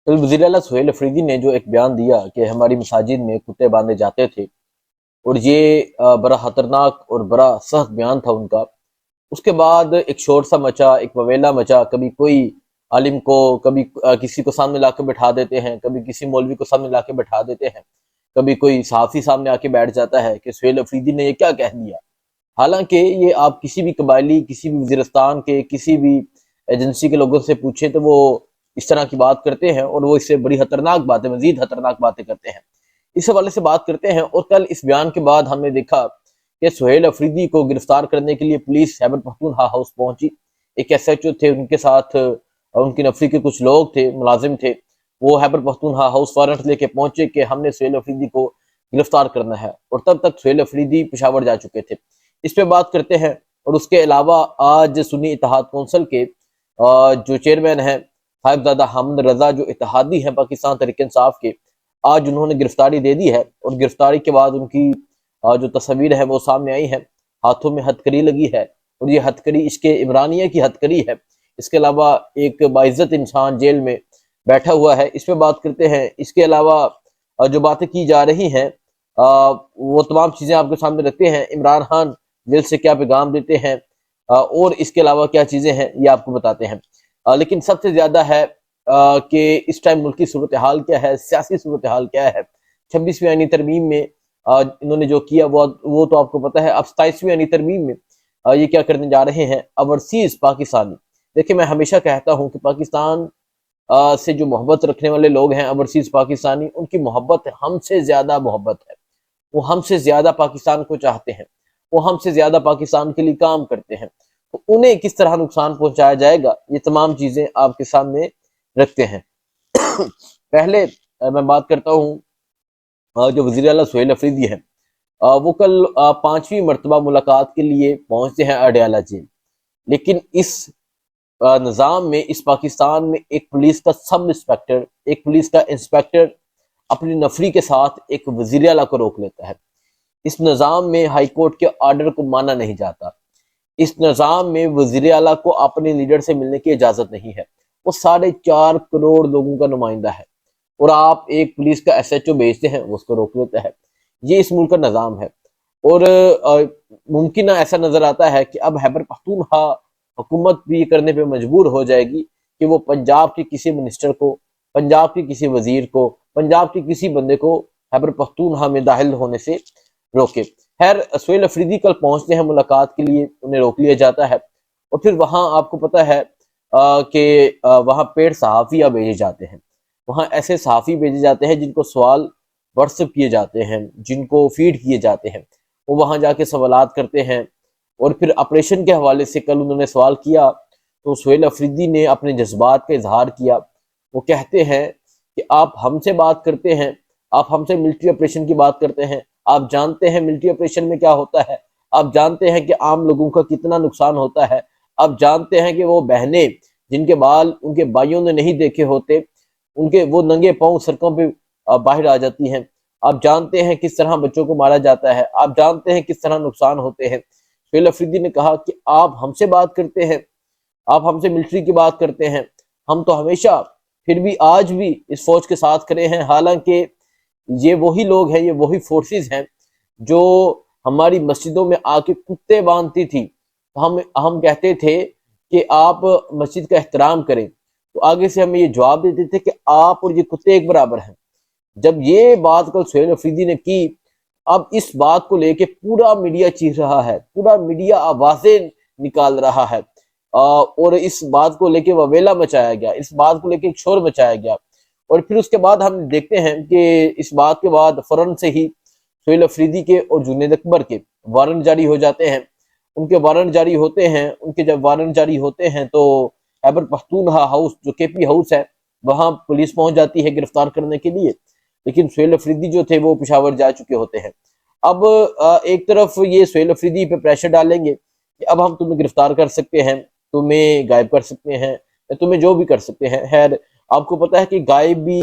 कल वज़ीर आला सुहेल अफरीदी ने जो एक बयान दिया कि हमारी मसाजिद में कुत्ते बांधे जाते थे, और ये बड़ा खतरनाक और बड़ा सख्त बयान था उनका। उसके बाद एक शोर सा मचा, एक ववेला मचा। कभी कोई आलिम को, कभी किसी को सामने लाके बैठा देते हैं, कभी किसी मौलवी को सामने लाके बैठा देते हैं, कभी कोई सहाफ़ी सामने आके बैठ जाता है कि सुहेल अफरीदी ने ये क्या कह दिया। हालांकि ये आप किसी भी कबायली, किसी भी वज़ीरिस्तान के, किसी भी एजेंसी के लोगों से पूछे तो वो इस तरह की बात करते हैं, और वो इससे बड़ी खतरनाक बातें, मजीद खतरनाक बातें करते हैं। इस हवाले से बात करते हैं। और कल इस बयान के बाद हमने देखा कि सुहेल अफरीदी को गिरफ्तार करने के लिए पुलिस खैबर पख्तूनख्वा हाउस पहुंची। एक SHO थे, उनके साथ उनकी नफरी के कुछ लोग थे, मुलाजिम थे। वो खैबर पख्तूनख्वा हाउस वारंट लेके पहुंचे कि हमने सुहेल अफरीदी को गिरफ्तार करना है, और तब तक सुहेल अफरीदी पेशावर जा चुके थे। इस पे बात करते हैं। और उसके अलावा आज सुन्नी इत्तेहाद कौंसिल के जो चेयरमैन हैं साहिबजादा हामिद रजा, जो इत्तेहादी हैं पाकिस्तान तहरीक इंसाफ के, आज उन्होंने गिरफ्तारी दे दी है। और गिरफ्तारी के बाद उनकी जो तस्वीर है वो सामने आई है। हाथों में हथकड़ी लगी है, और ये हथकड़ी इसके इमरानिया की हथकड़ी है। इसके अलावा एक बाइज्जत इंसान जेल में बैठा हुआ है। इस पे बात करते हैं। इसके अलावा जो बातें की जा रही हैं वो तमाम चीज़ें आपके सामने रखते हैं। इमरान खान जेल से क्या पैगाम देते हैं, और इसके अलावा क्या चीज़ें हैं, ये आपको बताते हैं। लेकिन सबसे ज़्यादा है कि इस टाइम मुल्क की सूरत हाल क्या है, सियासी सूरत हाल क्या है। 26वीं आईनी तरमीम में इन्होंने जो किया वो तो आपको पता है। अब 27वीं आईनी तरमीम में ये क्या करने जा रहे हैं, ओवरसीज पाकिस्तानी। देखिए, मैं हमेशा कहता हूँ कि पाकिस्तान से जो मोहब्बत रखने वाले लोग हैं, ओवरसीज पाकिस्तानी, उनकी मोहब्बत हमसे ज़्यादा मोहब्बत है। वो हमसे ज़्यादा पाकिस्तान को चाहते हैं, वो हमसे ज़्यादा पाकिस्तान के लिए काम करते हैं। तो उन्हें किस तरह नुकसान पहुंचाया जाएगा, ये तमाम चीज़ें आपके सामने रखते हैं। पहले मैं बात करता हूँ जो वज़ीर आला सुहेल अफरीदी है, वो कल 5वीं मरतबा मुलाकात के लिए पहुंचते हैं अडयाला जेल। लेकिन इस निज़ाम में, इस पाकिस्तान में, एक पुलिस का सब इंस्पेक्टर, एक पुलिस का इंस्पेक्टर अपनी नफरी के साथ एक वज़ीर आला को रोक लेता है। इस निज़ाम में हाई कोर्ट के ऑर्डर को माना नहीं जाता। इस निज़ाम में वज़ीर आला को अपने लीडर से मिलने की इजाज़त नहीं है। वो 4.5 करोड़ लोगों का नुमाइंदा है, और आप एक पुलिस का SHO भेजते हैं, वो उसको रोक लेता है। ये इस मुल्क का निज़ाम है। और मुमकिन ऐसा नज़र आता है कि अब खैबर पख्तूनख्वा हुकूमत भी करने पे मजबूर हो जाएगी कि वो पंजाब के किसी मिनिस्टर को, पंजाब के किसी वजीर को, पंजाब के किसी बंदे को खैबर पख्तूनख्वा में दाखिल होने से रोके। खैर, सुहेल अफरीदी कल पहुंचते हैं मुलाकात के लिए, उन्हें रोक लिया जाता है। और फिर वहां आपको पता है कि वहां पेड सहाफ़िया भेजे जाते हैं। वहां ऐसे सहाफ़ी भेजे जाते हैं जिनको सवाल व्हाट्सएप किए जाते हैं, जिनको फीड किए जाते हैं। वो वहां जाके सवालात करते हैं। और फिर ऑपरेशन के हवाले से कल उन्होंने सवाल किया, तो सुहेल अफरीदी ने अपने जज्बात का इजहार किया। वो कहते हैं कि आप हमसे बात करते हैं, आप हमसे मिलिट्री ऑपरेशन की बात करते हैं। आप जानते हैं मिलिट्री ऑपरेशन में क्या होता है, आप जानते हैं कि आम लोगों का कितना नुकसान होता है, आप जानते हैं कि वो बहनें जिनके बाल उनके भाइयों ने नहीं देखे होते, उनके वो नंगे पांव सड़कों पे बाहर आ जाती हैं। आप जानते हैं किस तरह बच्चों को मारा जाता है, आप जानते हैं किस तरह नुकसान होते हैं। सुहेल अफरीदी ने कहा कि आप हमसे बात करते हैं, आप हमसे मिलिट्री की बात करते हैं। हम तो हमेशा, फिर भी आज भी इस फौज के साथ खड़े हैं। हालांकि ये वही लोग हैं, ये वही फोर्सेस हैं जो हमारी मस्जिदों में आके कुत्ते बांधती थी। तो हम कहते थे कि आप मस्जिद का एहतराम करें, तो आगे से हमें ये जवाब देते थे कि आप और ये कुत्ते एक बराबर हैं। जब ये बात कल सुहेल अफरीदी ने की, अब इस बात को लेके पूरा मीडिया चीख रहा है, पूरा मीडिया आवाजें निकाल रहा है। और इस बात को लेके ववेला मचाया गया, इस बात को लेके एक शोर मचाया गया। और फिर उसके बाद हम देखते हैं कि इस बात के बाद फौरन से ही सुहेल अफरीदी के और जुनैद अकबर के वारंट जारी हो जाते हैं। उनके वारंट जारी होते हैं। उनके जब वारंट जारी होते हैं तो खैबर पख्तूनख्वा हाउस, जो KP हाउस है, वहां पुलिस पहुंच जाती है गिरफ्तार करने के लिए। लेकिन सुहेल अफरीदी जो थे वो पेशावर जा चुके होते हैं। अब एक तरफ ये सुहेल अफरीदी पे प्रेशर डालेंगे कि अब हम तुम्हें गिरफ्तार कर सकते हैं, तुम्हें गायब कर सकते हैं, या तुम्हें जो भी कर सकते हैं। खैर, आपको पता है कि गायब भी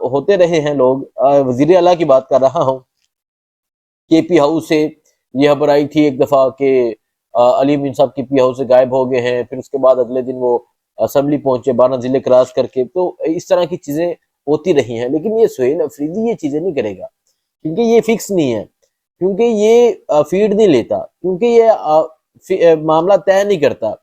होते रहे हैं लोग। वजीर आला की बात कर रहा हूँ। KP हाउस से ये खबर आई थी एक दफा कि अली मीर साहब KP हाउस से गायब हो गए हैं। फिर उसके बाद अगले दिन वो असम्बली पहुंचे 12 जिले क्रॉस करके। तो इस तरह की चीजें होती रही हैं, लेकिन ये सुहेल अफरीदी ये चीजें नहीं करेगा, क्योंकि ये फिक्स नहीं है, क्योंकि ये फीड नहीं लेता, क्योंकि ये मामला तय नहीं करता।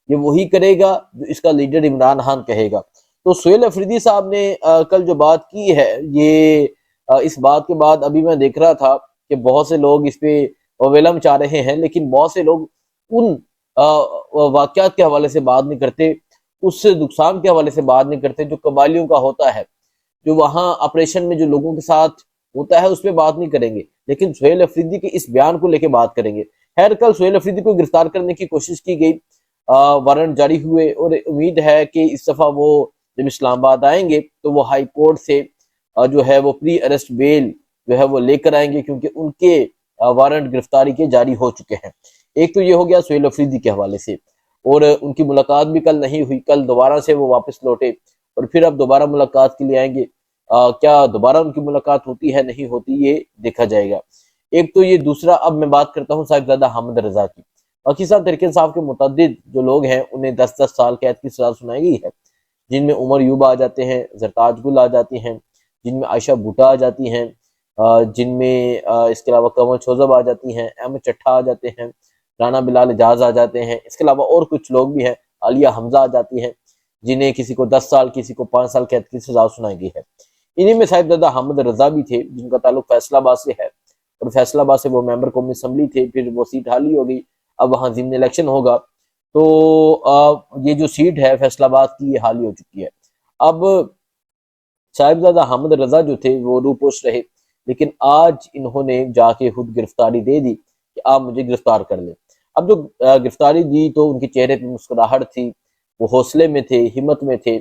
ये वही करेगा जो इसका लीडर इमरान खान कहेगा। तो सुहेल अफरीदी साहब ने कल जो बात की है, ये इस बात के बाद अभी मैं देख रहा था कि बहुत से लोग इस पे वेलम चाह रहे हैं, लेकिन बहुत से लोग उन वाकयात के हवाले से बात नहीं करते, उस नुकसान के हवाले से बात नहीं करते जो कबालियों का होता है, जो वहां ऑपरेशन में जो लोगों के साथ होता है उस पर बात नहीं करेंगे, लेकिन सुहेल अफरीदी के इस बयान को लेकर बात करेंगे। खैर, कल सुहेल अफरीदी को गिरफ्तार करने की कोशिश की गई, वारंट जारी हुए, और उम्मीद है कि इस दफा वो जब इस्लामाबाद आएंगे तो वो हाई कोर्ट से जो है वो प्री अरेस्ट बेल जो है वो लेकर आएंगे, क्योंकि उनके वारंट गिरफ्तारी के जारी हो चुके हैं। एक तो ये हो गया सुहेल अफरीदी के हवाले से, और उनकी मुलाकात भी कल नहीं हुई, कल दोबारा से वो वापस लौटे और फिर अब दोबारा मुलाकात के लिए आएंगे। क्या दोबारा उनकी मुलाकात होती है नहीं होती, ये देखा जाएगा। एक तो ये, दूसरा अब मैं बात करता हूँ साहिबजादा हामिद रजा की। पाकिस्तान तहरीक इंसाफ के मुतअद्दिद जो लोग हैं उन्हें 10-10 साल कैद की सजा सुनाई गई है, जिनमें उमर यूबा आ जाते हैं, जरताज गुल आ जाती हैं, जिनमें आयशा भुट्टा आ जाती हैं, जिनमें इसके अलावा कमल शोजब आ जाती हैं, अहमद चट्ठा आ जाते हैं, राना बिलाल एजाज आ जाते हैं, इसके अलावा और कुछ लोग भी हैं, आलिया हमजा आ जाती हैं, जिन्हें किसी को 10 साल किसी को 5 साल कैद की सजा सुनाई गई है। इन्हीं में साहिबजादा हामिद रजा भी थे, जिनका ताल्लुक फैसलाबाद से है, और फैसलाबाद से वो मेंबर कौमी असम्बली थे, फिर वो सीट खाली हो गई, अब वहां जिमनी इलेक्शन होगा, तो ये जो सीट है फैसलाबाद की ये खाली हो चुकी है। अब साहिबजादा हामिद रजा जो थे वो रूपोश रहे, लेकिन आज इन्होंने जाके खुद गिरफ्तारी दे दी कि आप मुझे गिरफ्तार कर लें। अब जो गिरफ्तारी दी तो उनके चेहरे पर मुस्कुराहट थी, वो हौसले में थे, हिम्मत में थे,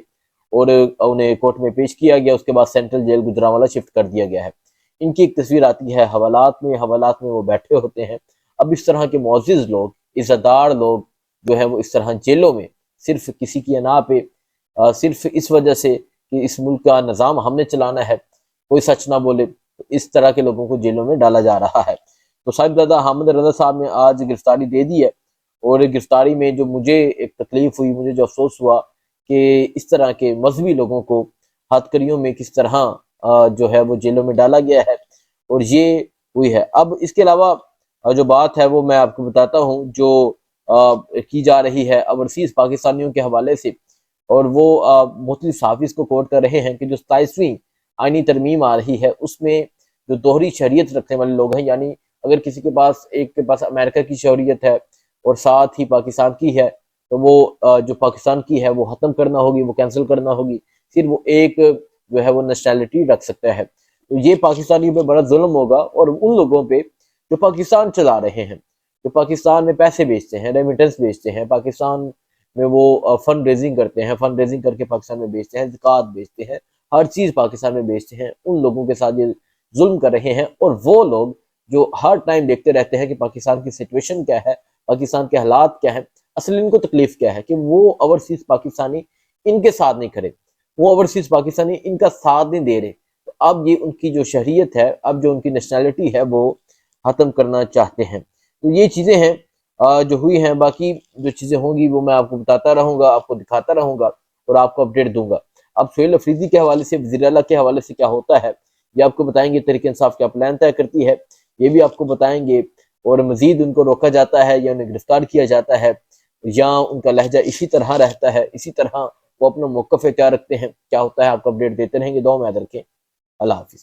और उन्हें कोर्ट में पेश किया गया। उसके बाद सेंट्रल जेल गुजरांवाला शिफ्ट कर दिया गया है। इनकी एक तस्वीर आती है हवालात में वो बैठे होते हैं। अब इस तरह के मुअज़्ज़िज़ लोग, इज़्ज़तदार लोग जो है वो इस तरह जेलों में सिर्फ किसी की अना पे, सिर्फ इस वजह से कि इस मुल्क का निज़ाम हमने चलाना है, कोई सच ना बोले, तो इस तरह के लोगों को जेलों में डाला जा रहा है। तो साहिबजादा हामिद रजा साहब ने आज गिरफ्तारी दे दी है, और गिरफ्तारी में जो मुझे एक तकलीफ हुई, मुझे जो अफसोस हुआ कि इस तरह के मजहबी लोगों को हथकड़ियों में किस तरह जो है वो जेलों में डाला गया है, और ये हुई है। अब इसके अलावा जो बात है वो मैं आपको बताता हूँ, जो की जा रही है ओवरसीज पाकिस्तानियों के हवाले से, और वो मुख्तलिफ हाफिज को कोट कर रहे हैं कि जो 27वीं आईनी तरमीम आ रही है उसमें जो दोहरी शरीयत रखने वाले लोग हैं, यानी अगर किसी के पास, एक के पास अमेरिका की शरीयत है और साथ ही पाकिस्तान की है, तो वो जो पाकिस्तान की है वो ख़त्म करना होगी, वो कैंसिल करना होगी, फिर वो एक जो है वो नेशनैलिटी रख सकता है। तो ये पाकिस्तानियों पे बड़ा जुल्म होगा, और उन लोगों पे जो पाकिस्तान चला रहे हैं, जो पाकिस्तान में पैसे बेचते हैं, रेमिटेंस बेचते हैं, पाकिस्तान में वो फंड रेजिंग करते हैं, फंड रेजिंग करके पाकिस्तान में बेचते हैं, ज़कात बेचते हैं, हर चीज़ पाकिस्तान में बेचते हैं, उन लोगों के साथ ये जुल्म कर रहे हैं। और वो लोग जो हर टाइम देखते रहते हैं कि पाकिस्तान की सिचुएशन क्या है, पाकिस्तान के हालात क्या है, असल इनको तकलीफ क्या है, कि वो ओवरसीज पाकिस्तानी इनके साथ नहीं खड़े, वो ओवरसीज पाकिस्तानी इनका साथ नहीं दे रहे। तो अब ये उनकी जो शरीयत है, अब जो उनकी नेशनैलिटी है वो ख़त्म करना चाहते हैं। तो ये चीज़ें हैं जो हुई हैं। बाकी जो चीज़ें होंगी वो मैं आपको बताता रहूँगा, आपको दिखाता रहूँगा और आपको अपडेट दूंगा। अब सुहेल अफरीदी के हवाले से, वज़ीर आला के हवाले से क्या होता है ये आपको बताएंगे, तहरीक इंसाफ क्या प्लान तय करती है ये भी आपको बताएंगे, और मजीद उनको रोका जाता है या उन्हें गिरफ्तार किया जाता है, या उनका लहजा इसी तरह रहता है, इसी तरह वो अपना मौक़िफ़ क्या रखते हैं, क्या होता है, आपको अपडेट देते रहेंगे। दुआ में याद रखें। अल्लाह हाफ़िज़।